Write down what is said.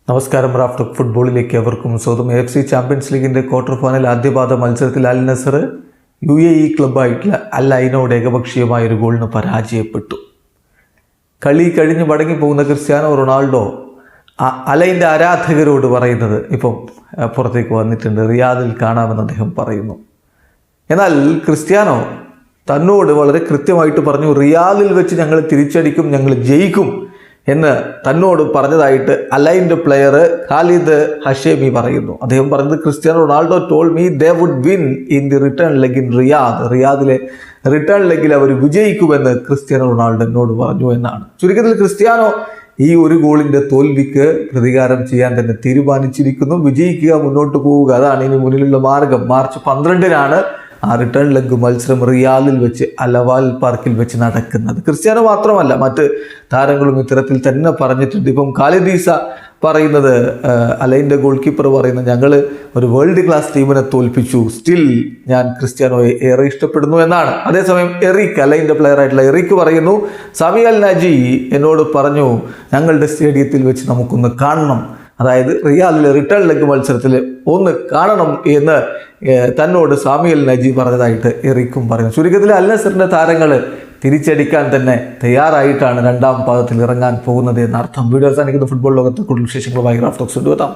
നമസ്കാരം. Raf talk ഫുട്ബോളിലേക്ക് അവർക്കും സ്വന്തം AFC ചാമ്പ്യൻസ് ലീഗിൻ്റെ ക്വാർട്ടർ ഫൈനൽ ആദ്യപാദ മത്സരത്തിൽ അൽ നസർ UAE ക്ലബ്ബായിട്ടുള്ള അൽ ഐനോട് ഏകപക്ഷീയമായ ഒരു ഗോളിന് പരാജയപ്പെട്ടു. കളി കഴിഞ്ഞ് മടങ്ങി പോകുന്ന ക്രിസ്ത്യാനോ റൊണാൾഡോ അലൈൻ്റെ ആരാധകരോട് പറയുന്നത് ഇപ്പം പുറത്തേക്ക് വന്നിട്ടുണ്ട്, റിയാദിൽ കാണാമെന്ന് അദ്ദേഹം പറയുന്നു. എന്നാൽ ക്രിസ്ത്യാനോ തന്നോട് വളരെ കൃത്യമായിട്ട് പറഞ്ഞു, റിയാദിൽ വെച്ച് ഞങ്ങൾ തിരിച്ചടിക്കും, ഞങ്ങൾ ജയിക്കും എന്ന് തന്നോട് പറഞ്ഞതായിട്ട് അലൈൻ്റെ പ്ലെയർ ഖാലിദ് ഹഷേമി പറയുന്നു. അദ്ദേഹം പറഞ്ഞത്, Cristiano Ronaldo told me they would win in the return leg in റിയാദിലെ റിട്ടേൺ ലെഗിൽ അവർ വിജയിക്കുമെന്ന് ക്രിസ്ത്യാനോ റൊണാൾഡോ എന്നോട് പറഞ്ഞു എന്നാണ്. ചുരുക്കത്തിൽ ക്രിസ്ത്യാനോ ഈ ഒരു ഗോളിൻ്റെ തോൽവിക്ക് പ്രതികാരം ചെയ്യാൻ തന്നെ തീരുമാനിച്ചിരിക്കുന്നു. വിജയിക്കുക, മുന്നോട്ട് പോവുക, അതാണ് ഇനി മുന്നിലുള്ള മാർഗം. മാർച്ച് 12-നാണ് ആ റിട്ടേൺ ലെഗ് മത്സരം റിയാദിൽ വെച്ച് അലവാൽ പാർക്കിൽ വെച്ച് നടക്കുന്നത്. ക്രിസ്ത്യാനോ മാത്രമല്ല, മറ്റ് താരങ്ങളും ഇത്തരത്തിൽ തന്നെ പറഞ്ഞിട്ടുണ്ട്. ഇപ്പം ഖാലിദീസ പറയുന്നത്, അലൈൻ്റെ ഗോൾ കീപ്പർ പറയുന്നത്, ഞങ്ങൾ ഒരു വേൾഡ് ക്ലാസ് ടീമിനെ തോൽപ്പിച്ചു, സ്റ്റിൽ ഞാൻ ക്രിസ്ത്യാനോയെ ഏറെ ഇഷ്ടപ്പെടുന്നു എന്നാണ്. അതേസമയം എറിക്, അലൈൻ്റെ പ്ലെയർ ആയിട്ടുള്ള എറിക് പറയുന്നു, സമി അൽ നജി എന്നോട് പറഞ്ഞു ഞങ്ങളുടെ സ്റ്റേഡിയത്തിൽ വെച്ച് നമുക്കൊന്ന് കാണണം, അതായത് റിയാദിലെ റിട്ടേൺ ലെഗ് മത്സരത്തിൽ ഒന്ന് കാണണം എന്ന് തന്നോട് സാമി അൽ നജി പറഞ്ഞതായിട്ട് എറിക്കും പറയുന്നു. ചുരുക്കത്തിൽ അൽ നസറിൻ്റെ താരങ്ങൾ തിരിച്ചടിക്കാൻ തന്നെ തയ്യാറായിട്ടാണ് രണ്ടാം പാദത്തിൽ ഇറങ്ങാൻ പോകുന്നത് എന്നർത്ഥം. വീഡിയോ അവസാനിക്കുന്ന ഫുട്ബോൾ ലോകത്തെ കൂടുതൽ വിശേഷങ്ങളുമായി റാഫ് ടോക്സ് കൊണ്ടുവരാം.